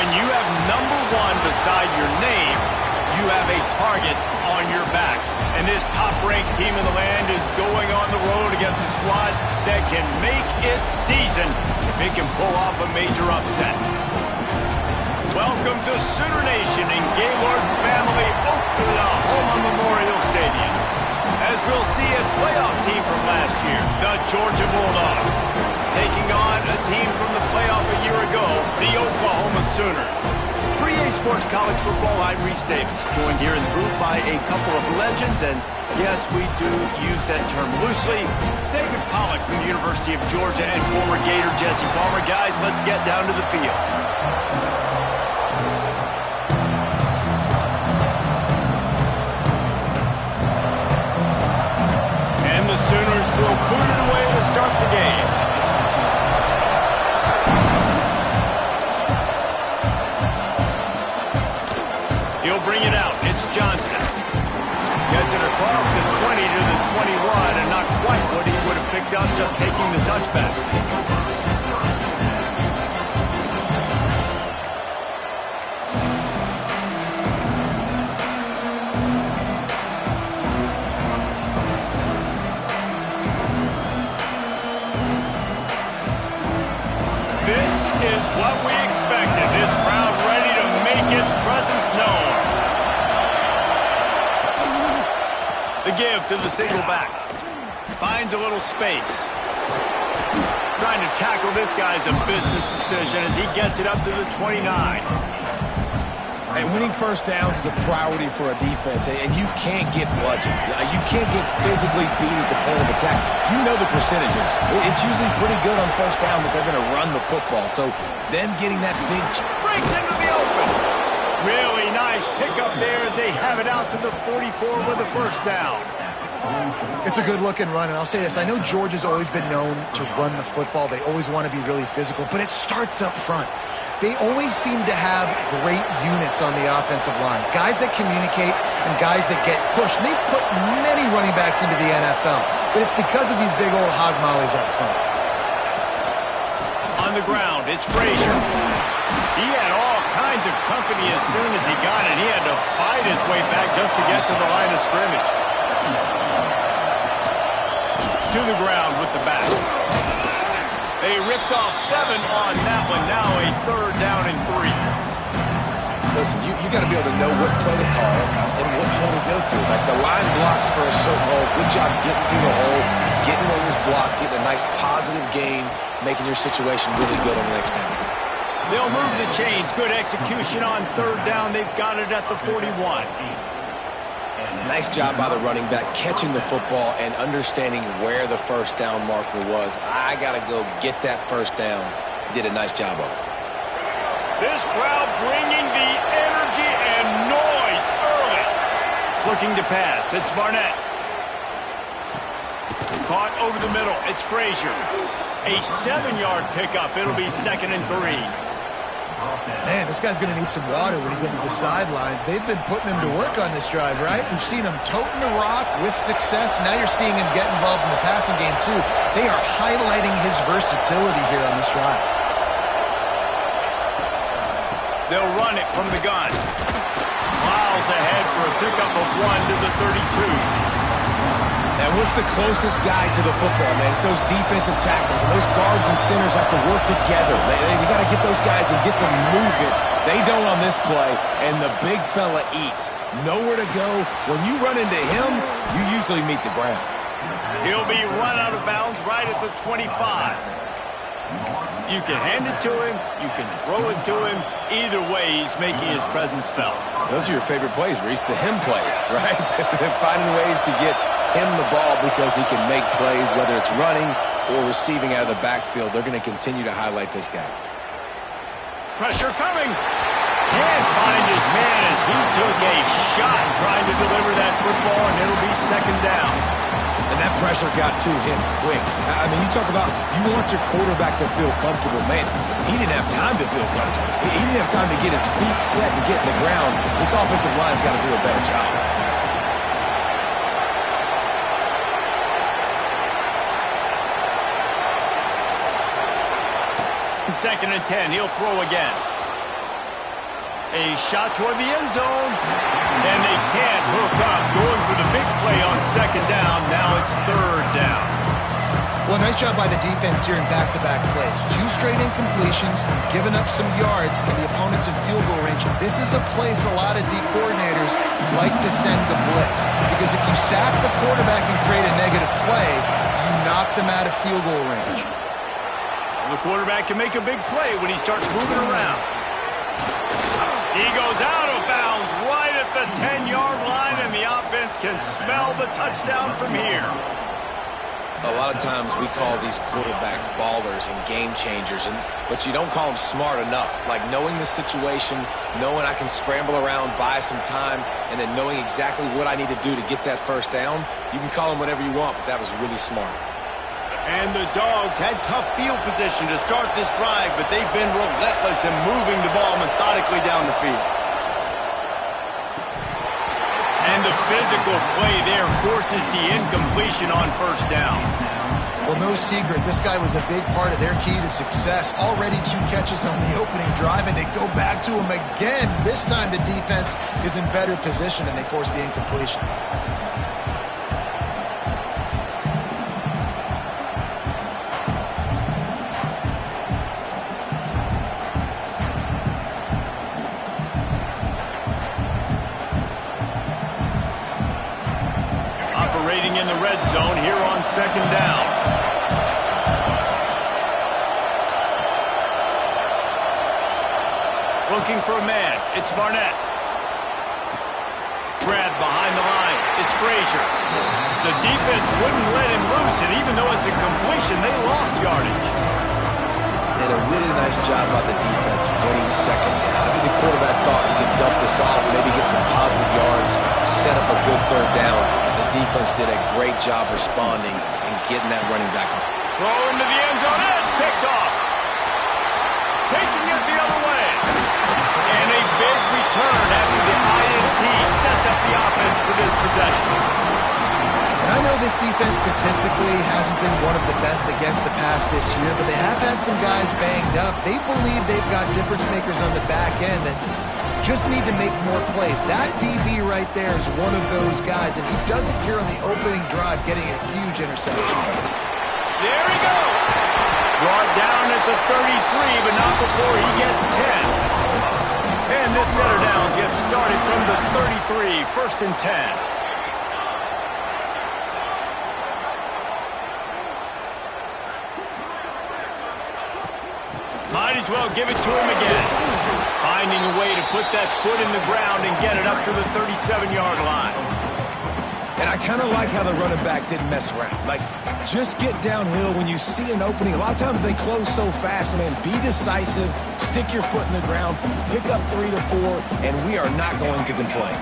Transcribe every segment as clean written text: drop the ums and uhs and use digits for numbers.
When you have #1 beside your name, you have a target on your back. And this top-ranked team in the land is going on the road against a squad that can make its season if it can pull off a major upset. Welcome to Sooner Nation in Gaylord Family Oklahoma Memorial Stadium. As we'll see a playoff team from last year, the Georgia Bulldogs, taking on a team from the playoff a year ago, the Oklahoma Sooners. For EA Sports College Football, I'm Reese Davis, joined here in the booth by a couple of legends, and yes, we do use that term loosely. David Pollack from the University of Georgia and former Gator Jesse Palmer. Guys, let's get down to the field. And the Sooners will boot it away to start the game. He'll bring it out. It's Johnson. Gets it across the 20 to the 21, and not quite what he would have picked up just taking the touchback. This is what we expected. This crowd ready to make its presence known. The give to the single back. Finds a little space. Trying to tackle this guy's a business decision as he gets it up to the 29. And winning first downs is a priority for a defense, and you can't get bludgeoned. You can't get physically beat at the point of attack. You know the percentages. It's usually pretty good on first down that they're going to run the football. So then getting that big breaks into the open. Really nice pickup there as they have it out to the 44 with a first down. It's a good-looking run, and I'll say this. I know Georgia's always been known to run the football. They always want to be really physical, but it starts up front. They always seem to have great units on the offensive line. Guys that communicate and guys that get pushed. And they've put many running backs into the NFL, but it's because of these big old hog mollies up front. On the ground, it's Frazier. He had all kinds of company as soon as he got it. He had to fight his way back just to get to the line of scrimmage. To the ground with the back. They ripped off 7 on that one. Now a 3rd down and 3. Listen, you got to be able to know what play to call and what hole to go through. Like the line blocks for a certain hole. Good job getting through the hole, getting what was blocked, getting a nice positive gain, making your situation really good on the next down. They'll move the chains. Good execution on 3rd down. They've got it at the 41. Nice job by the running back catching the football and understanding where the first down marker was. I got to go get that first down. He did a nice job of it. This crowd bringing the energy and noise early. Looking to pass. It's Barnett. Caught over the middle. It's Frazier. A 7-yard pickup. It'll be 2nd and 3. Man, this guy's going to need some water when he gets to the sidelines. They've been putting him to work on this drive, right? We've seen him toting the rock with success. Now you're seeing him get involved in the passing game, too. They are highlighting his versatility here on this drive. They'll run it from the gun. Miles ahead for a pickup of 1 to the 32. And what's the closest guy to the football, man? It's those defensive tackles, and those guards and centers have to work together. They got to get those guys and get some movement. They don't on this play, and the big fella eats. Nowhere to go. When you run into him, you usually meet the ground. He'll be run out of bounds right at the 25. You can hand it to him. You can throw it to him. Either way, he's making his presence felt. Those are your favorite plays, Reese, the him plays, right? Finding ways to get him the ball because he can make plays, whether it's running or receiving out of the backfield. They're going to continue to highlight this guy. Pressure coming. Can't find his man as he took a shot trying to deliver that football, and it'll be 2nd down. And that pressure got to him quick. I mean, you talk about you want your quarterback to feel comfortable. Man, he didn't have time to feel comfortable. He didn't have time to get his feet set and get in the ground. This offensive line's got to do a better job. 2nd and 10. He'll throw again. A shot toward the end zone. And they can't hook up. Going for the big play on second down. Now it's third down. Well, nice job by the defense here in back-to-back plays. 2 straight incompletions, giving up some yards, and the opponent's in field goal range. This is a place a lot of D coordinators like to send the blitz. Because if you sack the quarterback and create a negative play, you knock them out of field goal range. The quarterback can make a big play when he starts moving around. He goes out of bounds right at the 10-yard line, and the offense can smell the touchdown from here. A lot of times we call these quarterbacks ballers and game changers, but you don't call them smart enough. Like knowing the situation, knowing I can scramble around, buy some time, and then knowing exactly what I need to do to get that first down. You can call them whatever you want, but that was really smart. And the Dogs had tough field position to start this drive, but they've been relentless in moving the ball methodically down the field. And the physical play there forces the incompletion on first down. Well, no secret, this guy was a big part of their key to success. Already 2 catches on the opening drive, and they go back to him again. This time the defense is in better position, and they force the incompletion. In the red zone here on second down. Looking for a man. It's Barnett. Grabbed behind the line. It's Frazier. The defense wouldn't let him loose, and even though it's a completion, they lost yardage. And a really nice job by the defense winning second down. I think the quarterback thought he could dump this off, maybe get some positive yards, set up a good third down. The defense did a great job responding and getting that running back on. Throw into the end zone, and it's picked off. Taking it the other way. And a big return after the INT sets up the offense for this possession. And I know this defense statistically hasn't been one of the best against the pass this year, but they have had some guys banged up. They believe they've got difference makers on the back end that just need to make more plays. That DB right there is one of those guys, and he does it here on the opening drive, getting a huge interception. There he goes. Brought down at the 33, but not before he gets 10. And this set of downs gets started from the 33, 1st and 10. Might as well give it to him again. Finding a way to put that foot in the ground and get it up to the 37-yard line. And I kind of like how the running back didn't mess around. Like, just get downhill when you see an opening. A lot of times they close so fast, man. Be decisive, stick your foot in the ground, pick up 3 to 4, and we are not going to complain.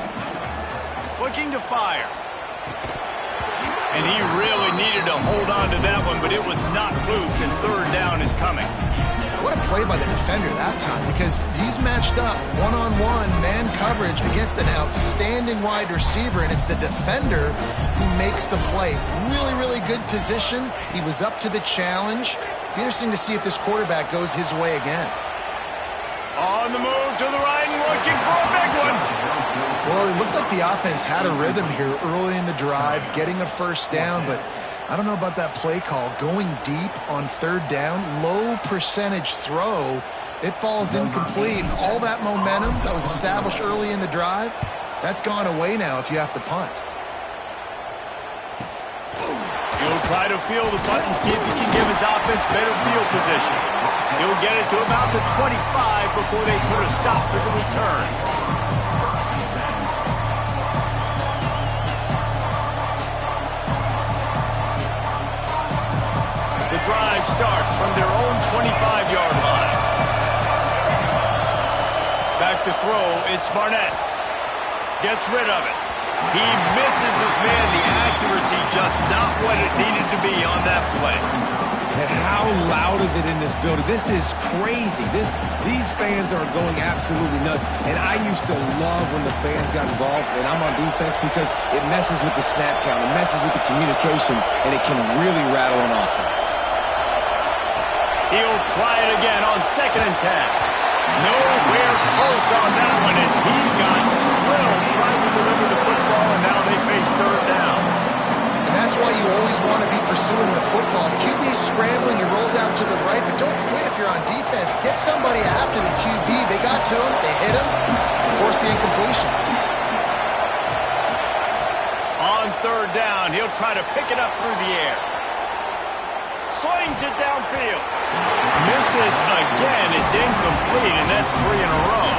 Looking to fire. And he really needed to hold on to that one, but it was not loose, and third down is coming. What a play by the defender that time, because he's matched up one-on-one man coverage against an outstanding wide receiver, and it's the defender who makes the play. Really, really good position. He was up to the challenge. Be interesting to see if this quarterback goes his way again. On the move to the right and looking for a big one. Well, it looked like the offense had a rhythm here early in the drive, getting a first down, but I don't know about that play call. Going deep on third down, low percentage throw, it falls incomplete. And all that momentum that was established early in the drive, that's gone away now if you have to punt. He'll try to feel the punt and see if he can give his offense better field position. He'll get it to about the 25 before they put a stop for the return. The drive starts from their own 25-yard line. Back to throw, it's Barnett. Gets rid of it. He misses his man. The accuracy just not what it needed to be on that play. And how loud is it in this building? This is crazy. These fans are going absolutely nuts. And I used to love when the fans got involved, and I'm on defense, because it messes with the snap count, it messes with the communication, and it can really rattle an offense. He'll try it again on 2nd and 10. Nowhere close on that one as he got drilled trying to deliver the football, and now they face third down. And that's why you always want to be pursuing the football. QB's scrambling, he rolls out to the right, but don't quit if you're on defense. Get somebody after the QB. They got to him, they hit him, and forced the incompletion. On third down, he'll try to pick it up through the air. Slings it downfield. Misses again. It's incomplete, and that's 3 in a row.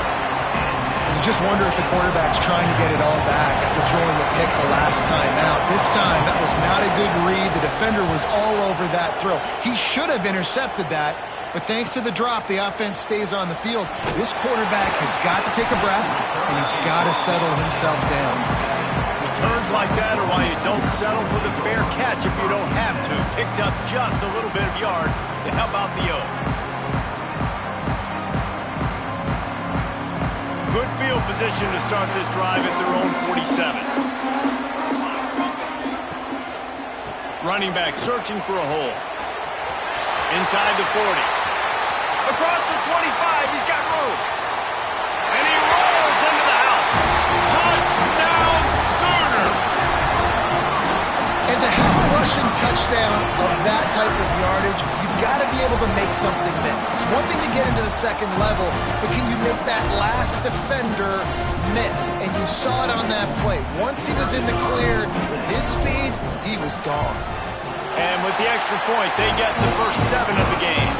You just wonder if the quarterback's trying to get it all back after throwing the pick the last time out. This time, that was not a good read. The defender was all over that throw. He should have intercepted that, but thanks to the drop, the offense stays on the field. This quarterback has got to take a breath, and he's got to settle himself down. Turns like that are why you don't settle for the fair catch if you don't have to. Picks up just a little bit of yards to help out the Oak. Good field position to start this drive at their own 47. Running back searching for a hole. Inside the 40. Across the 25, he's got room. And he rolls into the house. Touchdown! And to have a rushing touchdown of that type of yardage, you've got to be able to make something miss. It's one thing to get into the second level, but can you make that last defender miss? And you saw it on that play. Once he was in the clear with his speed, he was gone. And with the extra point, they get the first 7 of the game.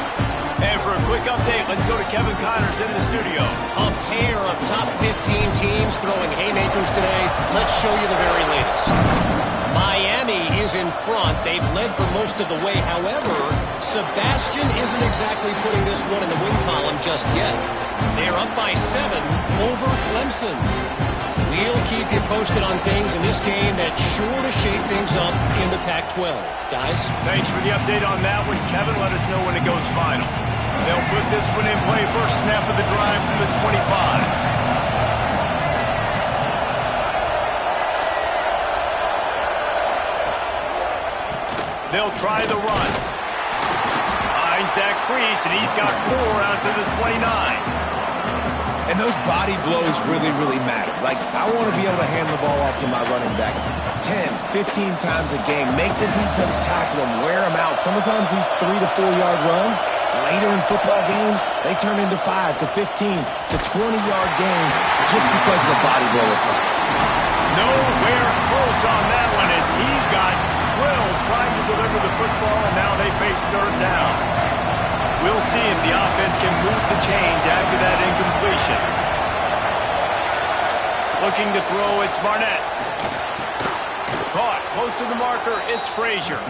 And for a quick update, let's go to Kevin Connors in the studio. A pair of top 15 teams throwing haymakers today. Let's show you the very latest. Miami is in front. They've led for most of the way. However, Sebastian isn't exactly putting this one in the win column just yet. They're up by 7 over Clemson. We'll keep you posted on things in this game that's sure to shake things up in the Pac-12. Guys? Thanks for the update on that one. Kevin, let us know when it goes final. They'll put this one in play first snap of the drive from the 25. They'll try the run. Finds that crease, and he's got 4 out to the 29. And those body blows really, really matter. Like, I want to be able to hand the ball off to my running back 10, 15 times a game. Make the defense tackle them, wear them out. Sometimes these 3 to 4 yard runs, later in football games, they turn into 5 to 15 to 20-yard gains just because of the body blow effect. Nowhere close on that one as he got drilled trying to deliver the football, and now they face third down. We'll see if the offense can move the chains after that incompletion. Looking to throw, it's Barnett. Caught close to the marker, it's Frazier.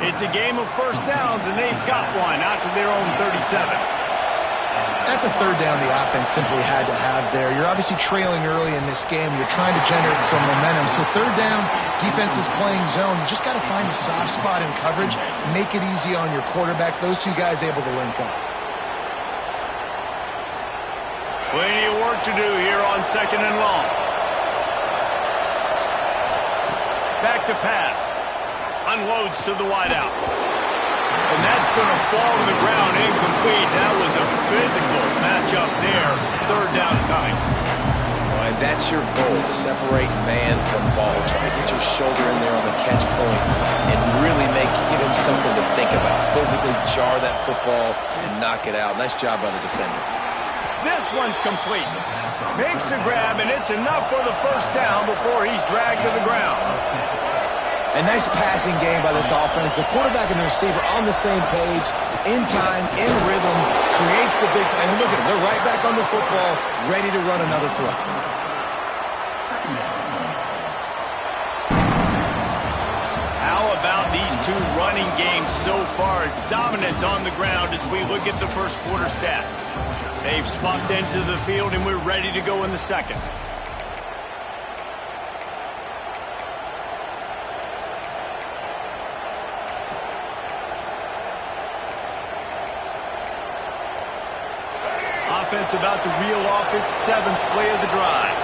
It's a game of first downs, and they've got one out to their own 37. That's a third down the offense simply had to have there. You're obviously trailing early in this game. You're trying to generate some momentum. So third down, defense is playing zone. You just got to find a soft spot in coverage, make it easy on your quarterback. Those two guys able to link up. Plenty of work to do here on second and long. Back to pass. Unloads to the wideout. And that's going to fall to the ground incomplete. That was a physical matchup there. Third down coming. And that's your goal. Separate man from ball. Try to get your shoulder in there on the catch point and really give him something to think about. Physically jar that football and knock it out. Nice job by the defender. This one's complete. Makes the grab, and it's enough for the first down before he's dragged to the ground. A nice passing game by this offense. The quarterback and the receiver on the same page, in time, in rhythm, creates the big play. And look at them. They're right back on the football, ready to run another play. How about these two running games so far? Dominance on the ground as we look at the first quarter stats. They've swapped into the field, and we're ready to go in the second. Offense about to reel off its 7th play of the drive.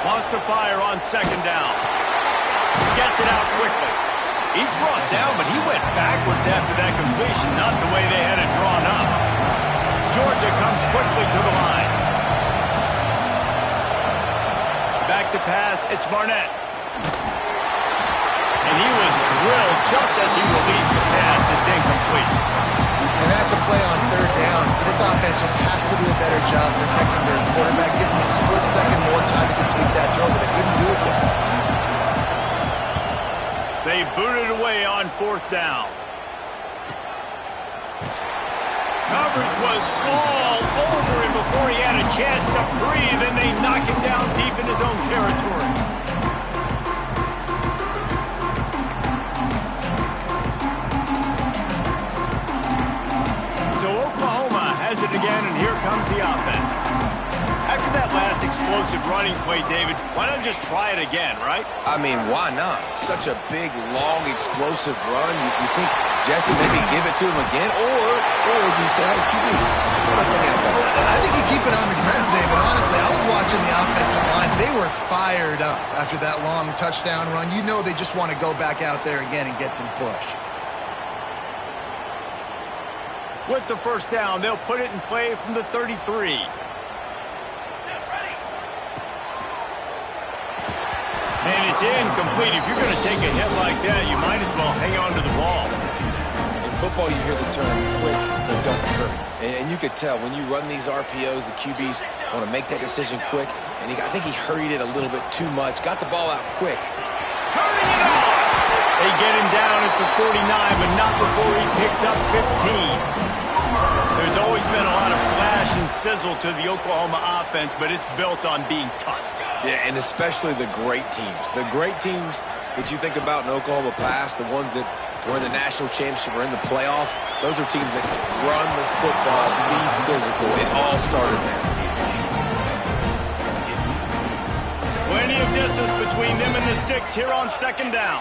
Wants to fire on second down. Gets it out quickly. He's brought down, but he went backwards after that completion, not the way they had it drawn up. Georgia comes quickly to the line. Back to pass, it's Barnett. And he was drilled just as he released the pass. It's incomplete. And that's a play on third down. This offense just has to do a better job protecting their quarterback, giving him a split second more time to complete that throw, but they couldn't do it there. They booted away on fourth down. Coverage was all over him before he had a chance to breathe, and they knock him down deep in his own territory. So Oklahoma has it again, and here comes the offense. After that last explosive running play, David, why not just try it again, right? I mean, why not? Such a big, long, explosive run. You think Jesse maybe give it to him again, or you say, hey, keep it. I think you keep it on the ground, David. Honestly, I was watching the offensive line. They were fired up after that long touchdown run. You know they just want to go back out there again and get some push. With the first down, they'll put it in play from the 33. And it's incomplete. If you're going to take a hit like that, you might as well hang on to the ball. In football, you hear the term quick, but don't hurry. And you could tell when you run these RPOs, the QBs want to make that decision quick. And I think he hurried it a little bit too much. Got the ball out quick. Turning it on! They get him down at the 49, but not before he picks up 15. There's always been a lot of flash and sizzle to the Oklahoma offense, but it's built on being tough. Yeah, and especially the great teams. The great teams that you think about in Oklahoma past, the ones that were in the national championship or in the playoff, those are teams that can run the football, be physical. It all started there. Plenty of distance between them and the sticks here on second down.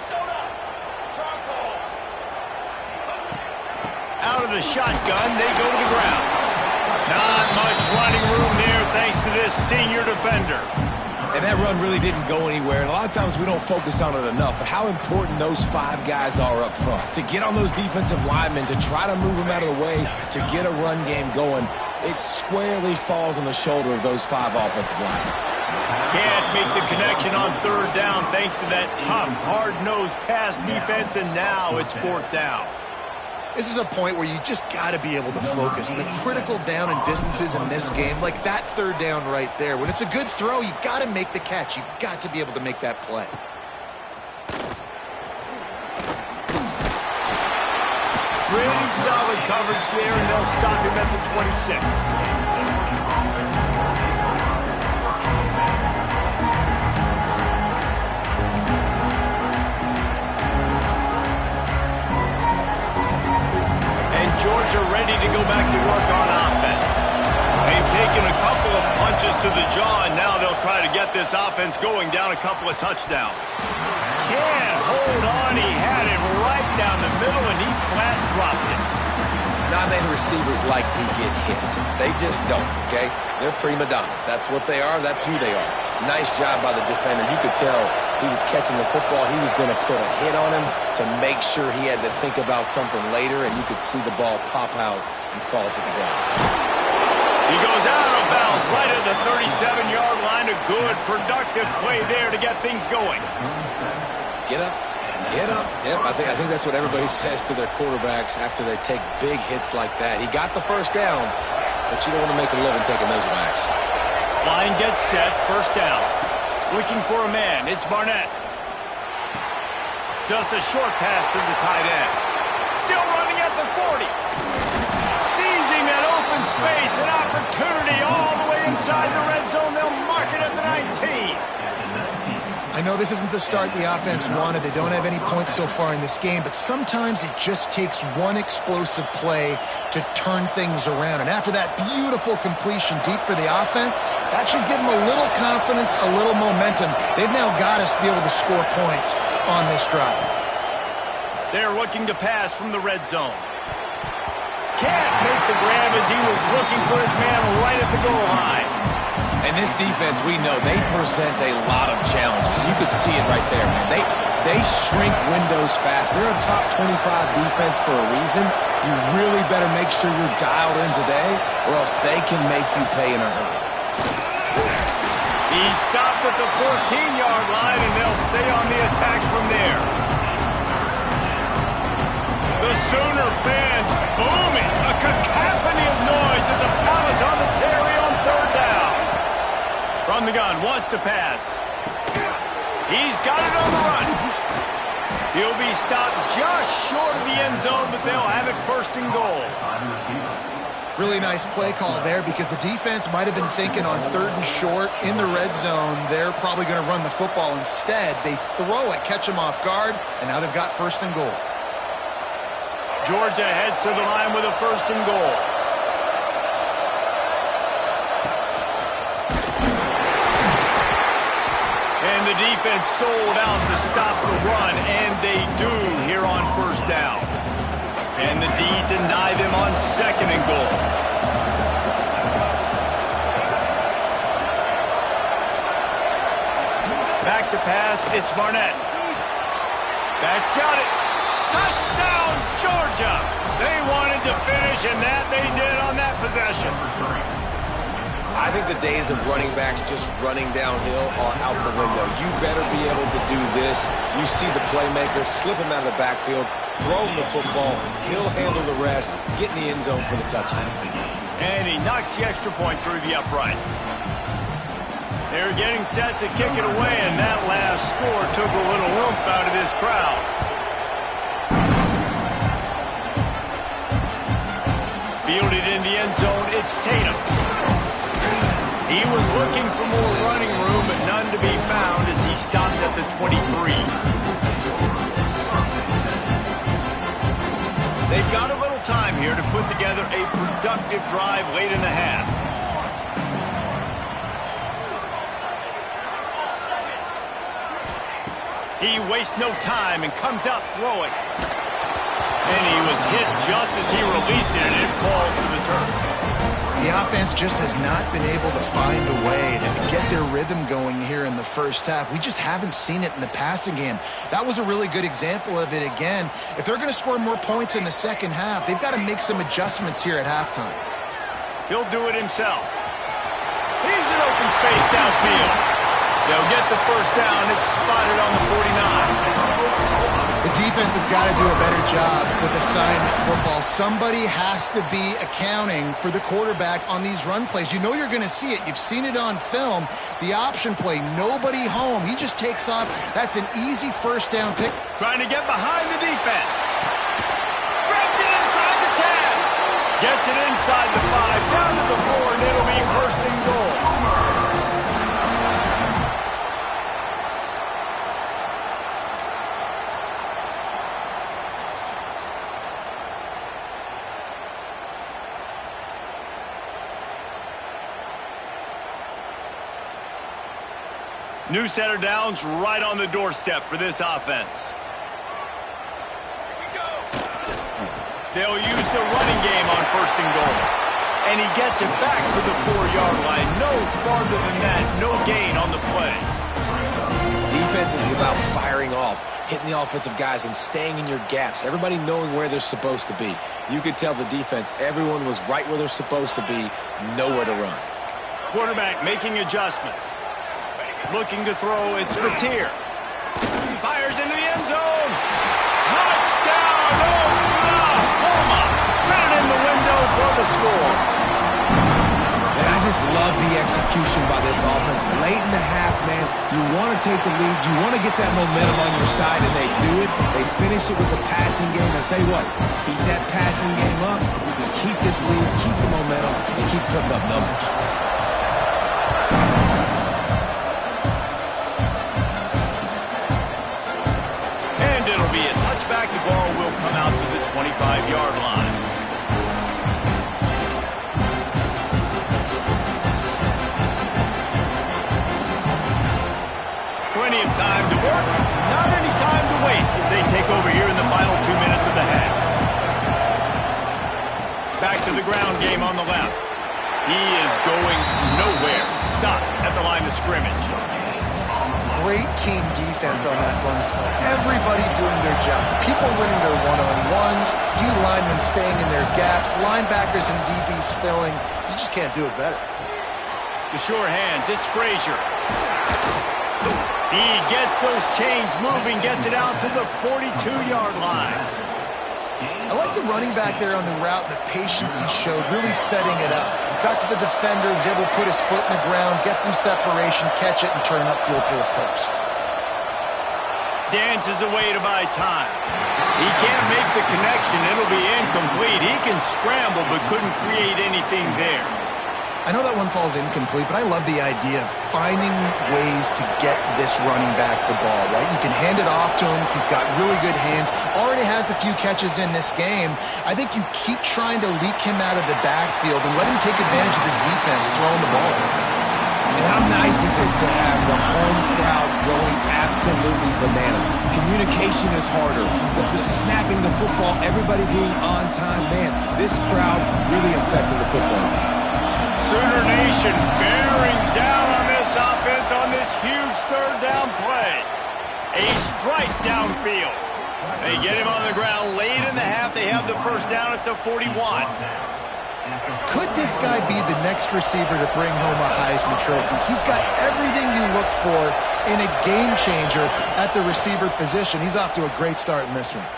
Out of the shotgun, they go to the ground. Not much running room there thanks to this senior defender. And that run really didn't go anywhere. And a lot of times we don't focus on it enough. But how important those five guys are up front. To get on those defensive linemen, to try to move them out of the way, to get a run game going, it squarely falls on the shoulder of those five offensive linemen. Can't make the connection on third down thanks to that tough, hard-nosed pass defense, and now it's fourth down. This is a point where you just got to be able to focus. The critical down and distances in this game, like that third down right there. When it's a good throw, you got to make the catch. You've got to be able to make that play. Pretty solid coverage there, and they'll stop him at the 26. Georgia ready to go back to work on offense. They've taken a couple of punches to the jaw, and now they'll try to get this offense going down a couple of touchdowns. Can't hold on. He had it right down the middle, and he flat dropped it. Not many receivers like to get hit. They just don't, okay? They're prima donnas. That's what they are. That's who they are. Nice job by the defender. You could tell he was catching the football. He was going to put a hit on him to make sure he had to think about something later, and you could see the ball pop out and fall to the ground. He goes out of bounds right at the 37-yard line. A good, productive play there to get things going. Get up. Get up. Yep, I think that's what everybody says to their quarterbacks after they take big hits like that. He got the first down, but you don't want to make a living taking those whacks. Line gets set, first down. Looking for a man, it's Barnett. Just a short pass to the tight end. Still running at the 40. Seizing that open space, an opportunity all the way inside the red zone. They'll mark it at the 19. I know this isn't the start the offense wanted. They don't have any points so far in this game, but sometimes it just takes one explosive play to turn things around. And after that beautiful completion deep for the offense, that should give them a little confidence, a little momentum. They've now got us to be able to score points on this drive. They're looking to pass from the red zone. Can't make the grab as he was looking for his man right at the goal line. And this defense, we know, they present a lot of challenges. And you could see it right there, man. They shrink windows fast. They're a top 25 defense for a reason. You really better make sure you're dialed in today, or else they can make you pay in a hurry. He stopped at the 14-yard line, and they'll stay on the attack from there. The Sooner fans booming. A cacophony of noise at the Palace on the carry on third down. From the gun, wants to pass. He's got it on the run. He'll be stopped just short of the end zone, but they'll have it first and goal. Really nice play call there because the defense might have been thinking on third and short in the red zone. They're probably going to run the football instead. They throw it, catch them off guard, and now they've got first and goal. Georgia heads to the line with a first and goal. And the defense sold out to stop the run, and they do here on first down. And the D deny them on second and goal. Back to pass, it's Barnett. That's got it. Touchdown, Georgia! They wanted to finish, and that they did on that possession. I think the days of running backs just running downhill are out the window. You better be able to do this. You see the playmaker, slip him out of the backfield, throw him the football, he'll handle the rest, get in the end zone for the touchdown. And he knocks the extra point through the uprights. They're getting set to kick it away, and that last score took a little oomph out of this crowd. Fielded in the end zone, it's Tatum. He was looking for more running room, but none to be found as he stopped at the 23. They've got a little time here to put together a productive drive late in the half. He wastes no time and comes out throwing. And he was hit just as he released it, and it falls to the turf. The offense just has not been able to find a way to get their rhythm going here in the first half. We just haven't seen it in the passing game. That was a really good example of it again. If they're going to score more points in the second half, they've got to make some adjustments here at halftime. He'll do it himself. He's in open space downfield. They'll get the first down. It's spotted on the 49. The defense has got to do a better job with assignment football. Somebody has to be accounting for the quarterback on these run plays. You know you're going to see it. You've seen it on film. The option play, nobody home. He just takes off. That's an easy first down pick. Trying to get behind the defense. Grabs it inside the 10. Gets it inside the 5, down to the 4, and it'll be first and goal. New set of downs right on the doorstep for this offense. They'll use the running game on first and goal. And he gets it back to the 4-yard line. No farther than that, no gain on the play. Defense is about firing off, hitting the offensive guys, and staying in your gaps. Everybody knowing where they're supposed to be. You could tell the defense, everyone was right where they're supposed to be, nowhere to run. Quarterback making adjustments. Looking to throw, it's Mateer. Fires into the end zone. Touchdown, Oklahoma. Fit it in the window for the score. Man, I just love the execution by this offense. Late in the half, man, you want to take the lead. You want to get that momentum on your side, and they do it. They finish it with the passing game. I'll tell you what, keep that passing game up. You can keep this lead, keep the momentum, and keep putting up numbers. Back, the ball will come out to the 25-yard line. Plenty of time to work, not any time to waste as they take over here in the final 2 minutes of the half. Back to the ground game on the left. He is going nowhere. Stop at the line of scrimmage. great team defense on that run play. Everybody doing their job. People winning their one-on-ones, D linemen staying in their gaps, linebackers and DBs filling. You just can't do it better. The sure hands, it's Frazier. He gets those chains moving, gets it out to the 42-yard line. I like the running back there on the route and the patience he showed, really setting it up. Got to the defender, was able to put his foot in the ground, get some separation, catch it, and turn upfield for the first. Dances away to buy time. He can't make the connection. It'll be incomplete. He can scramble, but couldn't create anything there. I know that one falls incomplete, but I love the idea of finding ways to get this running back the ball, right? You can hand it off to him. He's got really good hands. Already has a few catches in this game. I think you keep trying to leak him out of the backfield and let him take advantage of this defense throwing the ball. And how nice is it to have the home crowd going absolutely bananas? Communication is harder. The snapping the football, everybody being on time. Man, this crowd really affected the football game. Sooner Nation bearing down on this offense on this huge third down play. A strike downfield. They get him on the ground late in the half. They have the first down at the 41. Could this guy be the next receiver to bring home a Heisman Trophy? He's got everything you look for in a game changer at the receiver position. He's off to a great start in this one.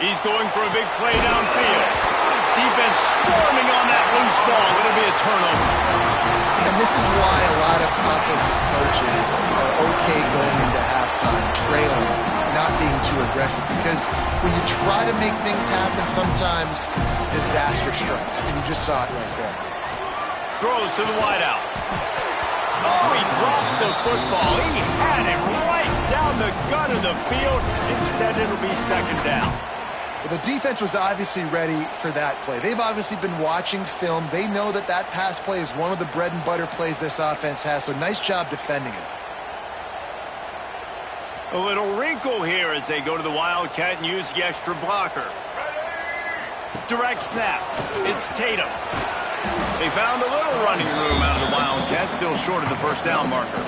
He's going for a big play downfield. Defense swarming on that loose ball. It'll be a turnover. And this is why a lot of offensive coaches are okay going into halftime, trailing, not being too aggressive. Because when you try to make things happen, sometimes disaster strikes. And you just saw it right there. Throws to the wideout. Oh, he drops the football. He had it right down the gut of the field. Instead, it'll be second down. Well, the defense was obviously ready for that play. They've obviously been watching film. They know that that pass play is one of the bread and butter plays this offense has, so nice job defending it. A little wrinkle here as they go to the Wildcat and use the extra blocker. Direct snap. It's Tatum. They found a little running room out of the Wildcat, still short of the first down marker.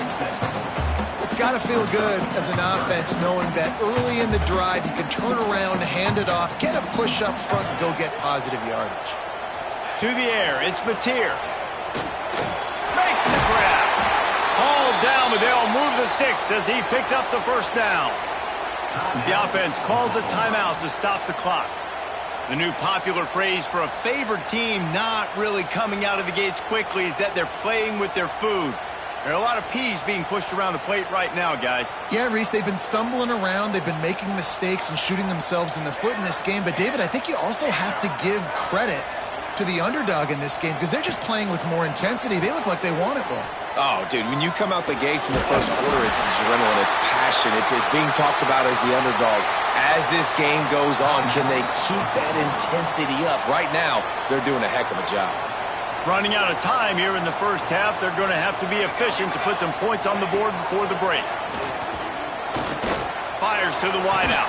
It's got to feel good as an offense knowing that early in the drive you can turn around, hand it off, get a push up front, and go get positive yardage. To the air, it's Mateer. Makes the grab. Hauled down, but they'll move the sticks as he picks up the first down. The offense calls a timeout to stop the clock. The new popular phrase for a favored team not really coming out of the gates quickly is that they're playing with their food. There are a lot of peas being pushed around the plate right now, guys. Yeah, Reese, they've been stumbling around. They've been making mistakes and shooting themselves in the foot in this game. But, David, I think you also have to give credit to the underdog in this game because they're just playing with more intensity. They look like they want it more. Oh, dude, when you come out the gates in the first quarter, it's adrenaline, it's passion, it's being talked about as the underdog. As this game goes on, can they keep that intensity up? Right now, they're doing a heck of a job. Running out of time here in the first half, they're going to have to be efficient to put some points on the board before the break. Fires to the wideout.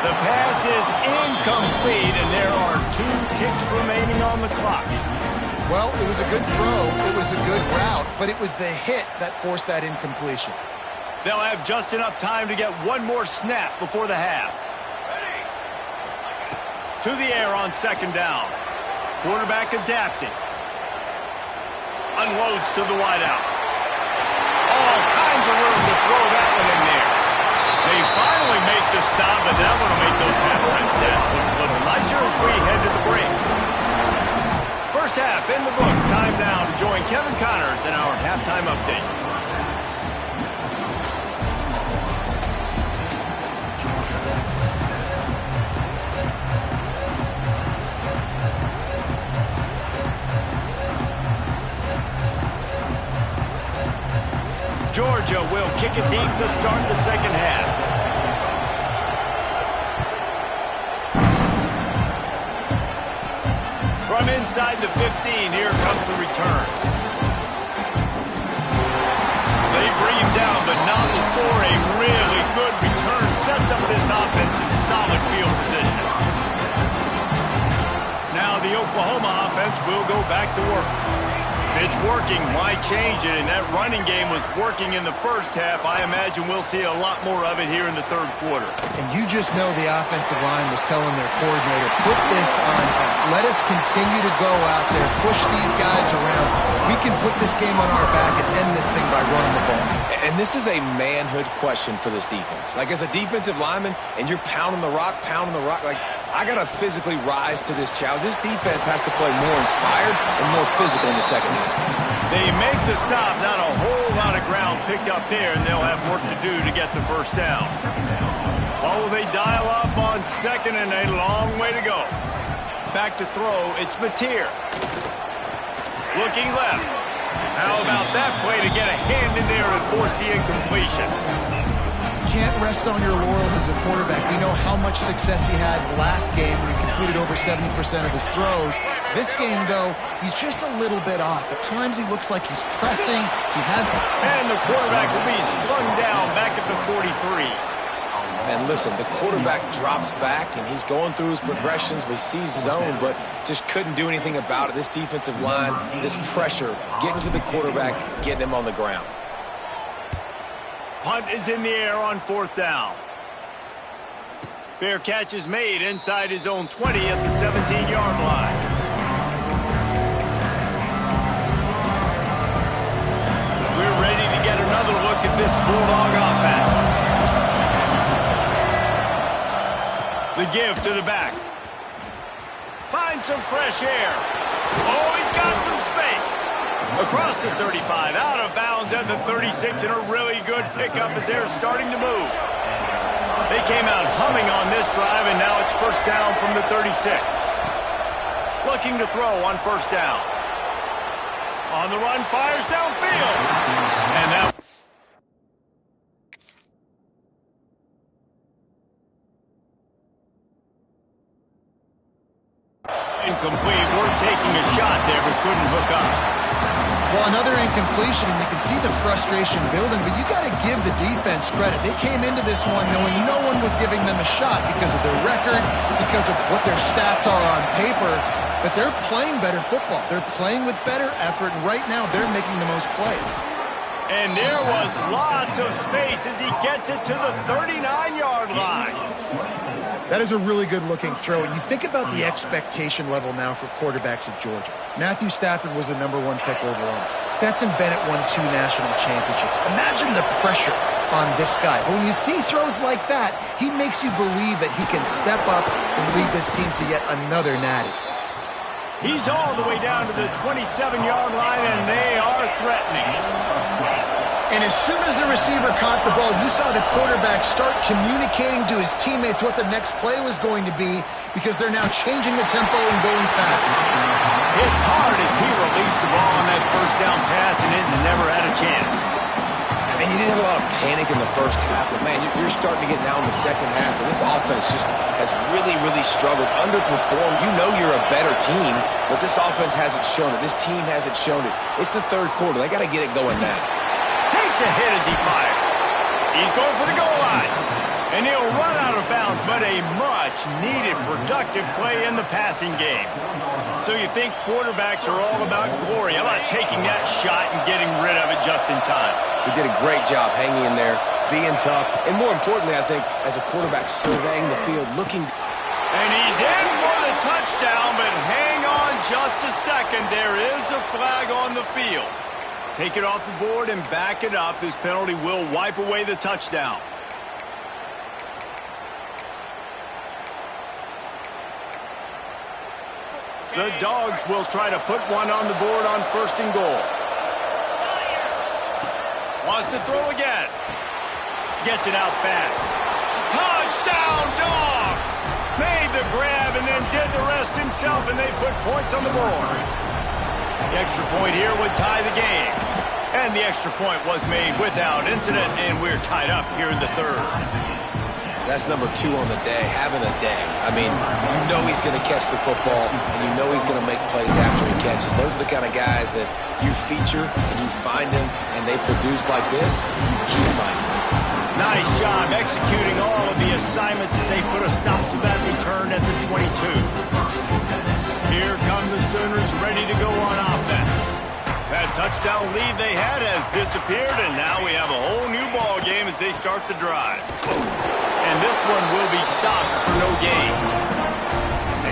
The pass is incomplete, and there are 2 ticks remaining on the clock. Well, it was a good throw. It was a good route, but it was the hit that forced that incompletion. They'll have just enough time to get one more snap before the half. To the air on second down. Quarterback adapting. Unloads to the wideout. All kinds of room to throw that one in there. They finally make the stop, but that one will make those halftime stats look a little nicer as we head to the break. First half in the books. Time now to join Kevin Connors in our halftime update. Georgia will kick it deep to start the second half. From inside the 15, here comes the return. They bring him down, but not before a really good return. Sets up this offense in solid field position. Now the Oklahoma offense will go back to work. If it's working, why change it? And that running game was working in the first half. I imagine we'll see a lot more of it here in the third quarter. And you just know the offensive line was telling their coordinator, put this on us. Let us continue to go out there, push these guys around. We can put this game on our back and end this thing by running the ball. And this is a manhood question for this defense. Like, as a defensive lineman, and you're pounding the rock, like, I got to physically rise to this challenge. This defense has to play more inspired and more physical in the second half. They make the stop, not a whole lot of ground picked up there, and they'll have work to do to get the first down. What will they dial up on second and a long way to go? Back to throw, it's Mateer. Looking left. How about that play to get a hand in there and force the incompletion? Can't rest on your laurels as a quarterback. We know how much success he had last game when he completed over 70% of his throws. This game, though, he's just a little bit off. At times he looks like he's pressing. And the quarterback will be slung down back at the 43. And listen, the quarterback drops back, and he's going through his progressions. We see zone, but just couldn't do anything about it. This defensive line, this pressure, getting to the quarterback, getting him on the ground. Punt is in the air on fourth down. Fair catch is made inside his own 20 at the 17-yard line. We're ready to get another look at this Bulldog offense. The give to the back. Find some fresh air. Oh, he's got some space. Across the 35, out of bounds at the 36, and a really good pickup as they're starting to move. They came out humming on this drive, and now it's first down from the 36. Looking to throw on first down. On the run, fires downfield. And that... incomplete. We're taking a shot there, but couldn't hook up. Well, another incompletion, and you can see the frustration building, but you got to give the defense credit. They came into this one knowing no one was giving them a shot because of their record, because of what their stats are on paper, but they're playing better football. They're playing with better effort, and right now they're making the most plays. And there was lots of space as he gets it to the 39-yard line. That is a really good-looking throw. And you think about the expectation level now for quarterbacks at Georgia. Matthew Stafford was the #1 pick overall. Stetson Bennett won 2 national championships. Imagine the pressure on this guy. But when you see throws like that, he makes you believe that he can step up and lead this team to yet another natty. He's all the way down to the 27-yard line, and they are threatening. And as soon as the receiver caught the ball, you saw the quarterback start communicating to his teammates what the next play was going to be because they're now changing the tempo and going fast. Hit hard as he released the ball on that first down pass, and it never had a chance. And you didn't have a lot of panic in the first half, but, man, you're starting to get now in the second half, and this offense just has really, really struggled, underperformed. You know you're a better team, but this offense hasn't shown it. This team hasn't shown it. It's the third quarter. They got to get it going now. Takes a hit as he fires. He's going for the goal line. And he'll run out of bounds, but a much-needed productive play in the passing game. So you think quarterbacks are all about glory. How about taking that shot and getting rid of it just in time? He did a great job hanging in there, being tough, and more importantly, I think, as a quarterback surveying the field, looking... And he's in for the touchdown, but hang on just a second. There is a flag on the field. Take it off the board and back it up. This penalty will wipe away the touchdown. The Dogs will try to put one on the board on first and goal. Wants to throw again. Gets it out fast. Touchdown, Dogs! Made the grab and then did the rest himself, and they put points on the board. The extra point here would tie the game. And the extra point was made without incident, and we're tied up here in the third. That's number 2 on the day, having a day. I mean, you know he's going to catch the football, and you know he's going to make plays after he catches. Those are the kind of guys that you feature, and you find them, and they produce like this, you keep finding them. Nice job executing all of the assignments as they put a stop to that return at the 22. Here come the Sooners ready to go on offense. That touchdown lead they had has disappeared, and now we have a whole new ball game as they start the drive. And this one will be stopped for no gain.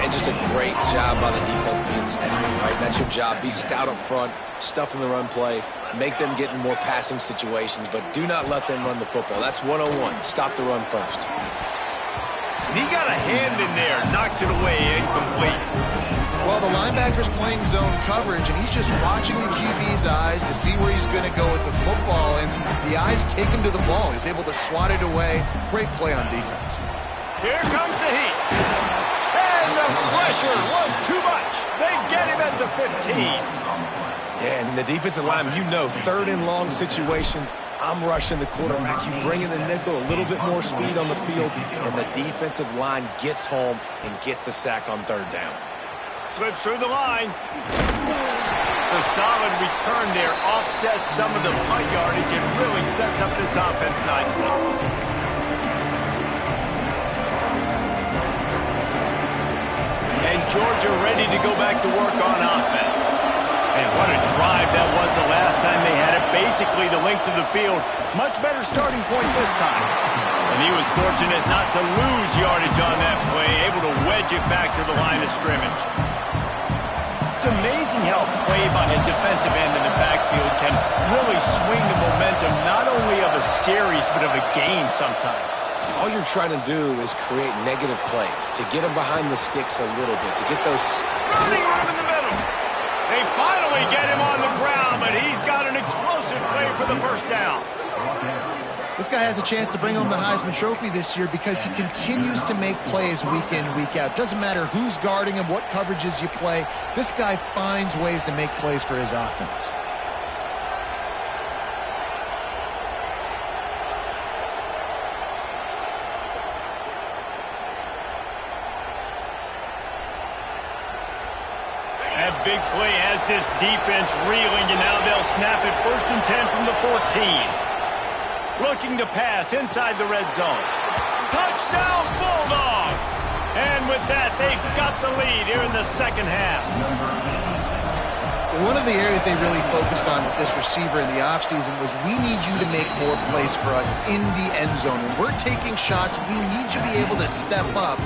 And just a great job by the defense being stout, right? That's your job. Be stout up front, stuff in the run play, make them get in more passing situations, but do not let them run the football. That's 101. Stop the run first. And he got a hand in there, knocks it away, incomplete. Well, the linebacker's playing zone coverage, and he's just watching the QB's eyes to see where he's going to go with the football, and the eyes take him to the ball. He's able to swat it away. Great play on defense. Here comes the heat. And the pressure was too much. They get him at the 15. Yeah, and the defensive lineman, you know, third and long situations, I'm rushing the quarterback. You bring in the nickel, a little bit more speed on the field, and the defensive line gets home and gets the sack on third down. Slips through the line. The solid return there offsets some of the punt yardage and really sets up this offense nicely. And Georgia ready to go back to work on offense. And what a drive that was the last time they had it. Basically the length of the field. Much better starting point this time. And he was fortunate not to lose yardage on that play, able to wedge it back to the line of scrimmage. It's amazing how play by a defensive end in the backfield can really swing the momentum not only of a series but of a game sometimes. All you're trying to do is create negative plays, to get them behind the sticks a little bit, to get those... Running room in the middle. They finally get him on the ground, but he's got an explosive play for the first down. This guy has a chance to bring home the Heisman Trophy this year because he continues to make plays week in, week out. Doesn't matter who's guarding him, what coverages you play. This guy finds ways to make plays for his offense. That big play has this defense reeling, and now they'll snap it 1st and 10 from the 14. Looking to pass inside the red zone. Touchdown, Bulldogs! And with that, they've got the lead here in the second half. One of the areas they really focused on with this receiver in the offseason was we need you to make more plays for us in the end zone. When we're taking shots, we need you to be able to step up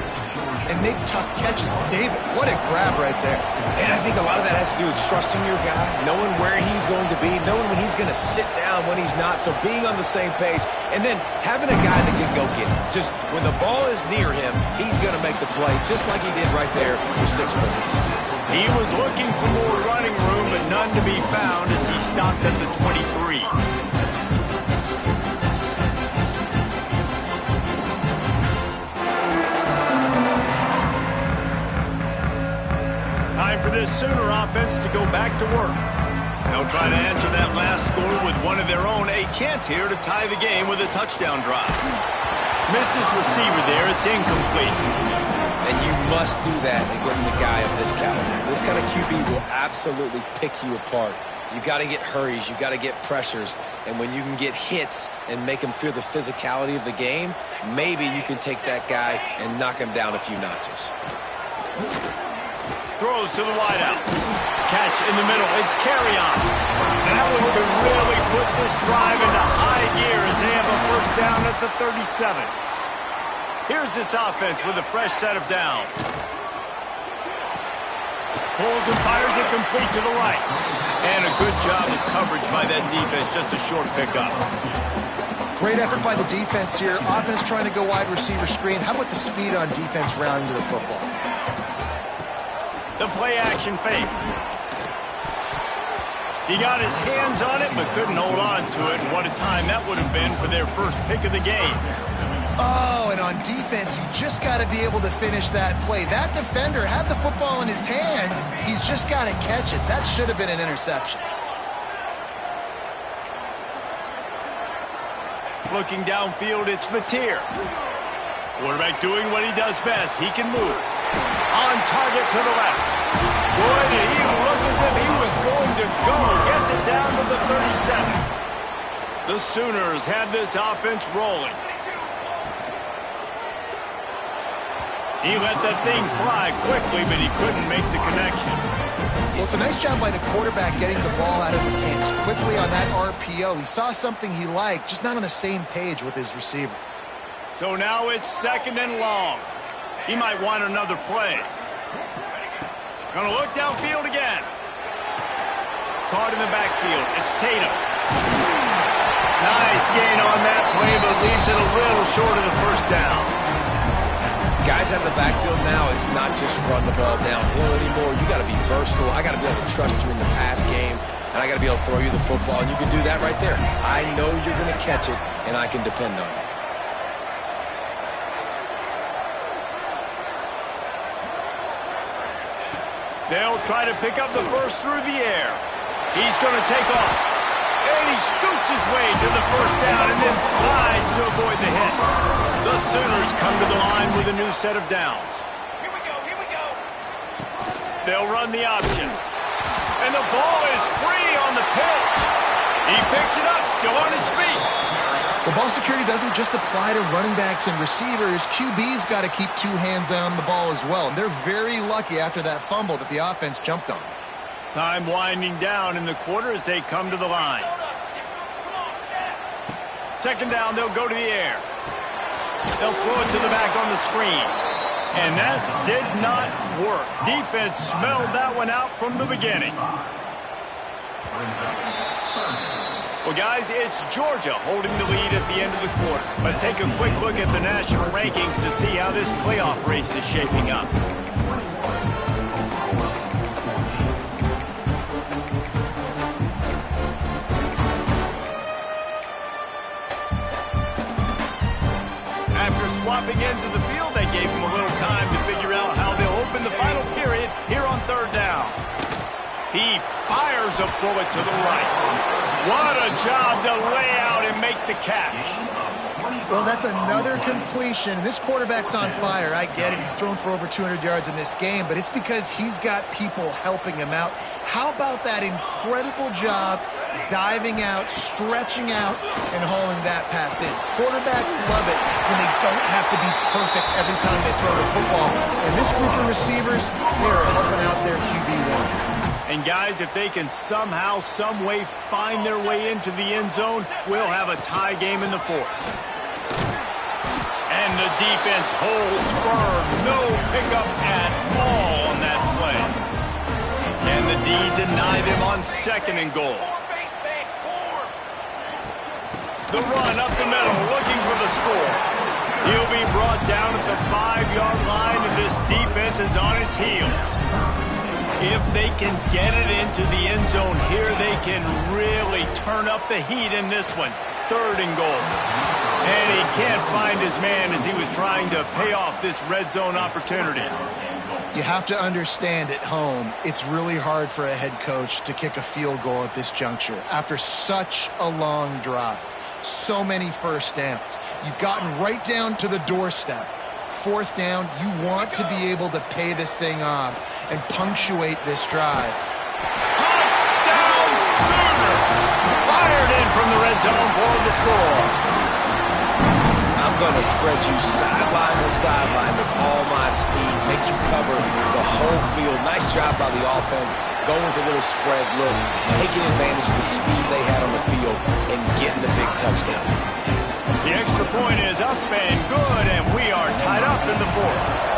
and make tough catches. David, what a grab right there. And I think a lot of that has to do with trusting your guy, knowing where he's going to be, knowing when he's going to sit down, when he's not, so being on the same page, and then having a guy that can go get him. Just when the ball is near him, he's going to make the play, just like he did right there for 6 points. He was looking for more running room, but none to be found as he stopped at the 23. Time for this Sooner offense to go back to work. They'll try to answer that last score with one of their own. A chance here to tie the game with a touchdown drive. Missed his receiver there. It's incomplete. And you must do that against a guy of this caliber. This kind of QB will absolutely pick you apart. You got to get hurries. You got to get pressures. And when you can get hits and make him feel the physicality of the game, maybe you can take that guy and knock him down a few notches. Throws to the wideout. Catch in the middle. It's carry on. That one could really put this drive into high gear as they have a first down at the 37. Here's this offense with a fresh set of downs. Pulls and fires it complete to the right. And a good job of coverage by that defense. Just a short pickup. Great effort by the defense here. Offense trying to go wide receiver screen. How about the speed on defense rounding to the football? The play-action fake. He got his hands on it, but couldn't hold on to it. And what a time that would have been for their first pick of the game. Oh, and on defense, you just got to be able to finish that play. That defender had the football in his hands. He's just got to catch it. That should have been an interception. Looking downfield, it's Mateer. Quarterback doing what he does best. He can move. On target to the left. Boy, did he look as if he was going to go. Gets it down to the 37. The Sooners have this offense rolling. He let that thing fly quickly, but he couldn't make the connection. Well, it's a nice job by the quarterback getting the ball out of his hands quickly on that RPO. He saw something he liked, just not on the same page with his receiver. So now it's 2nd and long. He might want another play. Gonna look downfield again. Caught in the backfield. It's Tatum. Nice gain on that play, but leaves it a little short of the first down. Guys out of the backfield now, it's not just run the ball downhill anymore. You got to be versatile. I got to be able to trust you in the pass game, and I got to be able to throw you the football, and you can do that right there. I know you're going to catch it, and I can depend on it. They'll try to pick up the first through the air. He's going to take off. And he scoots his way to the first down and then slides to avoid the hit. The Sooners come to the line with a new set of downs. Here we go. They'll run the option. And the ball is free on the pitch. He picks it up, still on his feet. Well, ball security doesn't just apply to running backs and receivers. QB's got to keep 2 hands on the ball as well. And they're very lucky after that fumble that the offense jumped on. Time winding down in the quarter as they come to the line. 2nd down, they'll go to the air. They'll throw it to the back on the screen. And that did not work. Defense smelled that one out from the beginning. Well, guys, it's Georgia holding the lead at the end of the quarter. Let's take a quick look at the national rankings to see how this playoff race is shaping up. After swapping ends of the field, they gave him a little time to figure out how they'll open the final period here on 3rd down. He fires a bullet to the right. What a job to lay out and make the catch. Well, that's another completion. This quarterback's on fire. I get it. He's thrown for over 200 yards in this game, but it's because he's got people helping him out. How about that incredible job diving out, stretching out, and hauling that pass in? Quarterbacks love it when they don't have to be perfect every time they throw the football. And this group of receivers, they are helping out their QB1. And guys, if they can somehow, some way find their way into the end zone, we'll have a tie game in the 4th. And the defense holds firm. No pickup at all on that play. Can the D deny them on 2nd and goal? The run up the middle, looking for the score. He'll be brought down at the 5-yard line, and this defense is on its heels. If they can get it into the end zone here, they can really turn up the heat in this one. 3rd and goal. And he can't find his man as he was trying to pay off this red zone opportunity. You have to understand at home, it's really hard for a head coach to kick a field goal at this juncture after such a long drive. So many first downs. You've gotten right down to the doorstep. 4th down, you want to be able to pay this thing off and punctuate this drive. Touchdown Sooner! Fired in from the red zone for the score. I'm going to spread you sideline to sideline with all my speed, make you cover the whole field. Nice job by the offense, going with a little spread look, taking advantage of the speed they had on the field and getting the big touchdown. The extra point is up and good, and we are tied up in the 4th.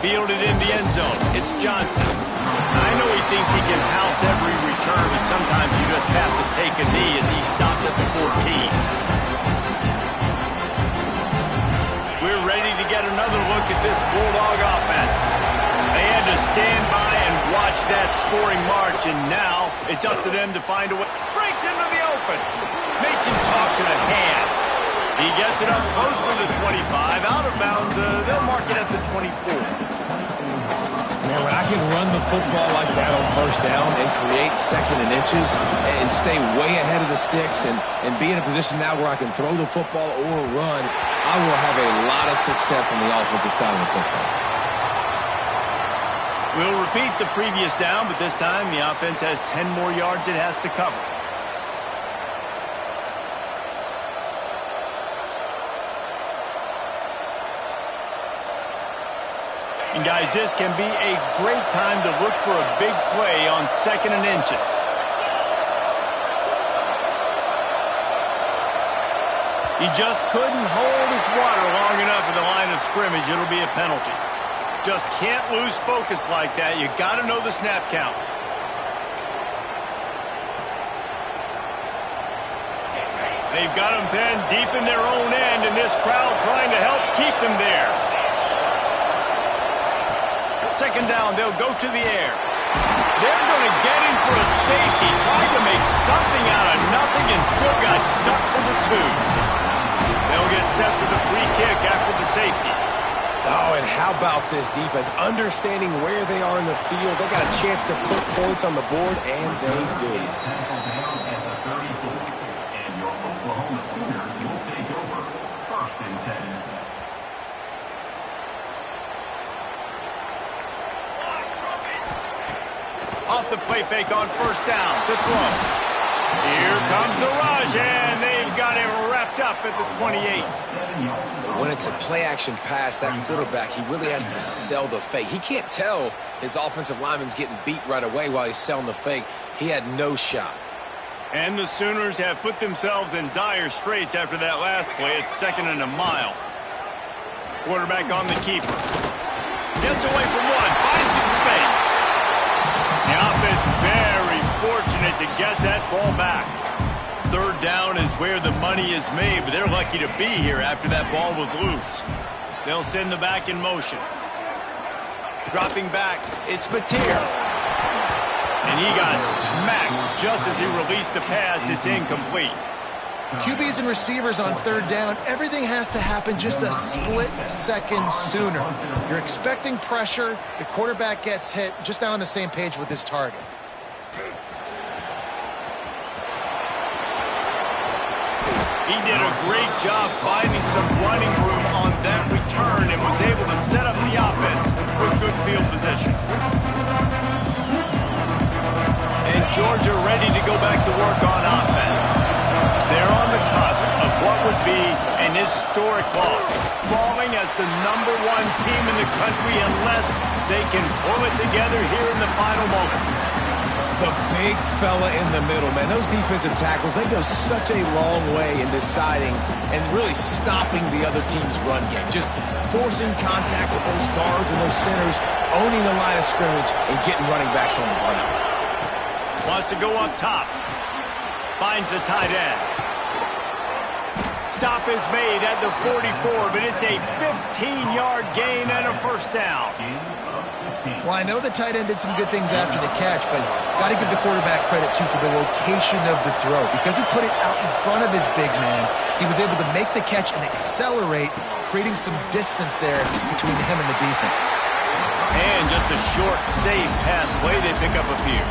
Fielded in the end zone. It's Johnson. I know he thinks he can house every return, but sometimes you just have to take a knee as he stopped at the 14. We're ready to get another look at this Bulldog offense. They had to stand by and watch that scoring march, and now it's up to them to find a way. Breaks into the open. Makes him talk to the hand. He gets it up close to the 25. Out of bounds, they'll mark it at the 24. Man, when I can run the football like that on 1st down and create 2nd and inches and stay way ahead of the sticks and be in a position now where I can throw the football or run, I will have a lot of success on the offensive side of the football. We'll repeat the previous down, but this time the offense has 10 more yards it has to cover. And guys, this can be a great time to look for a big play on 2nd and inches. He just couldn't hold his water long enough at the line of scrimmage. It'll be a penalty. Just can't lose focus like that. You got to know the snap count. They've got him pinned deep in their own end, and this crowd trying to help keep them there. 2nd down, they'll go to the air. They're going to get him for a safety. Tried to make something out of nothing and still got stuck for the 2. They'll get set for the free kick after the safety. Oh, and how about this defense? Understanding where they are in the field. They got a chance to put points on the board, and they did. Off the play fake on 1st down to throw. Here comes the rush, and they've got him wrapped up at the 28. When it's a play-action pass, that quarterback, he really has to sell the fake. He can't tell his offensive lineman's getting beat right away while he's selling the fake. He had no shot. And the Sooners have put themselves in dire straits after that last play. It's 2nd and a mile. Quarterback on the keeper. Gets away from one, finds some space. The offense very fortunate to get that ball back. 3rd down is where the money is made, but they're lucky to be here after that ball was loose. They'll send the back in motion. Dropping back, it's Mateer. And he got smacked just as he released the pass. It's incomplete. QBs and receivers on 3rd down, everything has to happen just a split second sooner. You're expecting pressure, the quarterback gets hit, just not on the same page with his target. He did a great job finding some running room on that return and was able to set up the offense with good field position. And Georgia ready to go back to work on offense. They're on the cusp of what would be an historic loss, falling as the #1 team in the country unless they can pull it together here in the final moments. The big fella in the middle, man. Those defensive tackles, they go such a long way in deciding and really stopping the other team's run game. Just forcing contact with those guards and those centers, owning the line of scrimmage, and getting running backs on the ground. Wants to go up top. Finds the tight end. Stop is made at the 44, but it's a 15-yard gain and a 1st down. Well, I know the tight end did some good things after the catch, but got to give the quarterback credit, too, for the location of the throw. Because he put it out in front of his big man, he was able to make the catch and accelerate, creating some distance there between him and the defense. And just a short, safe pass play, they pick up a few.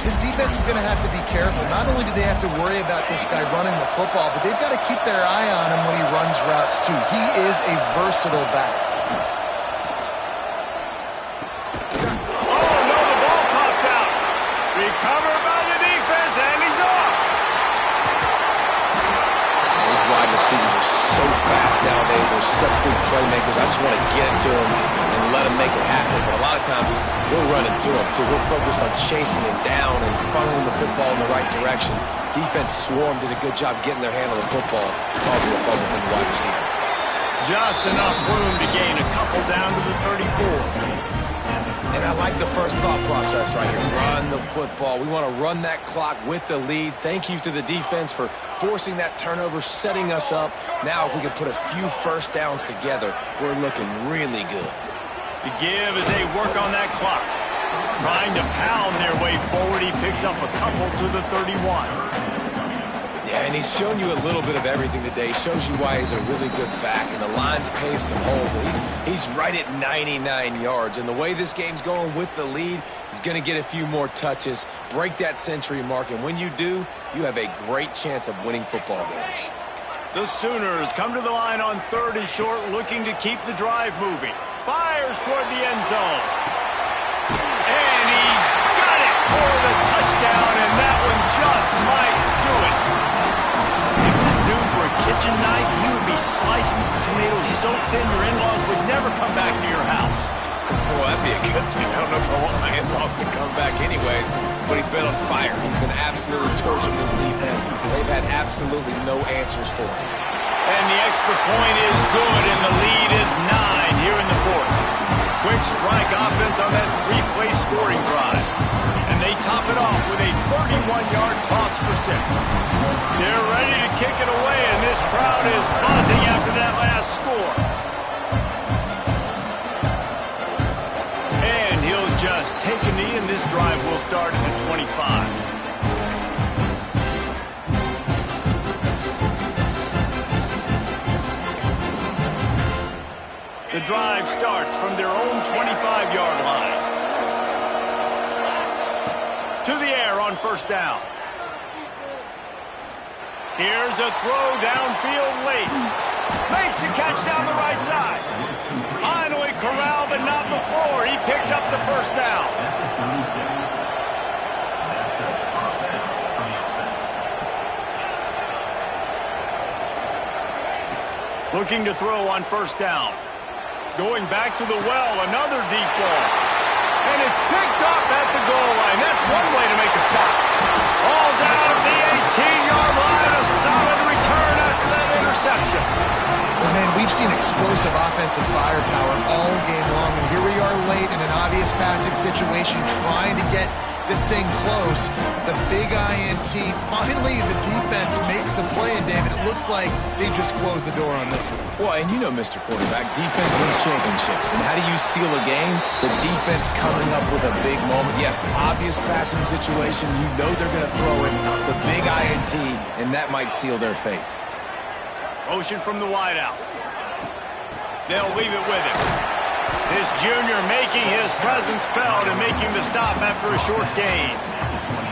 This defense is going to have to be careful. Not only do they have to worry about this guy running the football, but they've got to keep their eye on him when he runs routes, too. He is a versatile back. Oh, no, the ball popped out. Recovered by the defense, and he's off. Those wide receivers are so fast nowadays. They're such big playmakers. I just want to get to them and let them make it happen. But a lot of times, we're running to him, too. We're focused on chasing him down and funneling the football in the right direction. Defense swarmed, did a good job getting their hand on the football, causing a fumble from the wide receiver. Just enough room to gain a couple down to the 34. And I like the first thought process right here. Run the football. We want to run that clock with the lead. Thank you to the defense for forcing that turnover, setting us up. Now if we can put a few 1st downs together, we're looking really good. The give as they work on that clock. Trying to pound their way forward. He picks up a couple to the 31. Yeah, and he's shown you a little bit of everything today. He shows you why he's a really good back, and the line's paved some holes. And he's right at 99 yards. And the way this game's going with the lead, he's going to get a few more touches, break that century mark, and when you do, you have a great chance of winning football games. The Sooners come to the line on 3rd and short, looking to keep the drive moving. Fires toward the end zone. And he's got it for the touchdown, and that one just might do it. If this dude were a kitchen knife, he would be slicing tomatoes so thin your in-laws would never come back to your house. Well, that'd be a good thing. I don't know if I want my in-laws to come back anyways, but he's been on fire. He's been absolutely torching this defense. They've had absolutely no answers for him. And the extra point is good, and the lead is 9 here in the fourth. Quick strike offense on that 3-play scoring drive. And they top it off with a 31-yard toss for 6. They're ready to kick it away, and this crowd is buzzing after that last score. And he'll just take a knee, and this drive will start at the 25. The drive starts from their own 25-yard line. To the air on first down. Here's a throw downfield late. Makes the catch down the right side. Finally corralled, but not before. He picked up the first down. Looking to throw on first down. Going back to the well, another deep ball. And it's picked off at the goal line. That's one way to make a stop. All down at the 18-yard line. A solid return after that interception. Well, man, we've seen explosive offensive firepower all game long. And here we are late in an obvious passing situation trying to get this thing close. The big INT. Finally, the defense makes a play. And, David, it looks like they just closed the door on this one. Well, and you know, Mr. Quarterback, defense wins championships. And how do you seal a game? The defense coming up with a big moment. Yes, obvious passing situation. You know they're going to throw in the big INT, and that might seal their fate. Motion from the wideout. They'll leave it with him. This junior making his presence felt and making the stop after a short gain.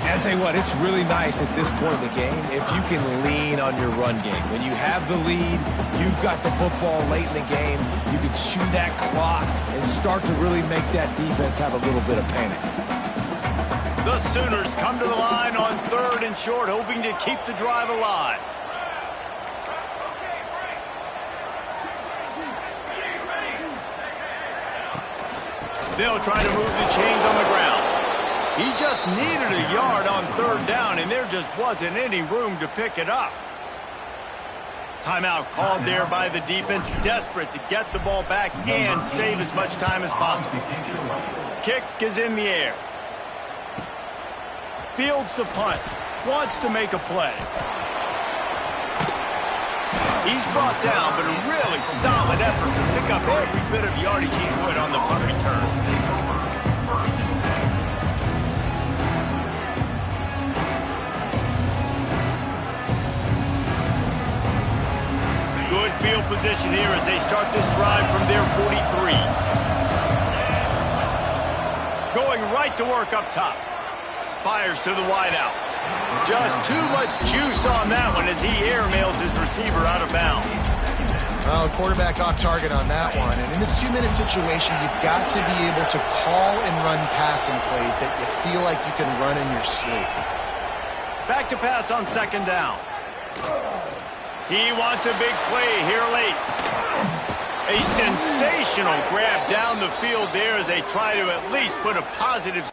And I tell you what, it's really nice at this point in the game if you can lean on your run game. When you have the lead, you've got the football late in the game, you can chew that clock and start to really make that defense have a little bit of panic. The Sooners come to the line on 3rd and short, hoping to keep the drive alive. They'll try to move the chains on the ground. He just needed a yard on 3rd down, and there just wasn't any room to pick it up. Timeout called there by the defense, desperate to get the ball back and save as much time as possible. Kick is in the air. Fields the punt. Wants to make a play. He's brought down, but a really solid effort to pick up every bit of yardage he could on the punt return. Good field position here as they start this drive from their 43. Going right to work up top. Fires to the wideout. Just too much juice on that one as he airmails his receiver out of bounds. Well, quarterback off target on that one. And in this 2-minute situation, you've got to be able to call and run passing plays that you feel like you can run in your sleep. Back to pass on 2nd down. He wants a big play here late. A sensational grab down the field there as they try to at least put a positive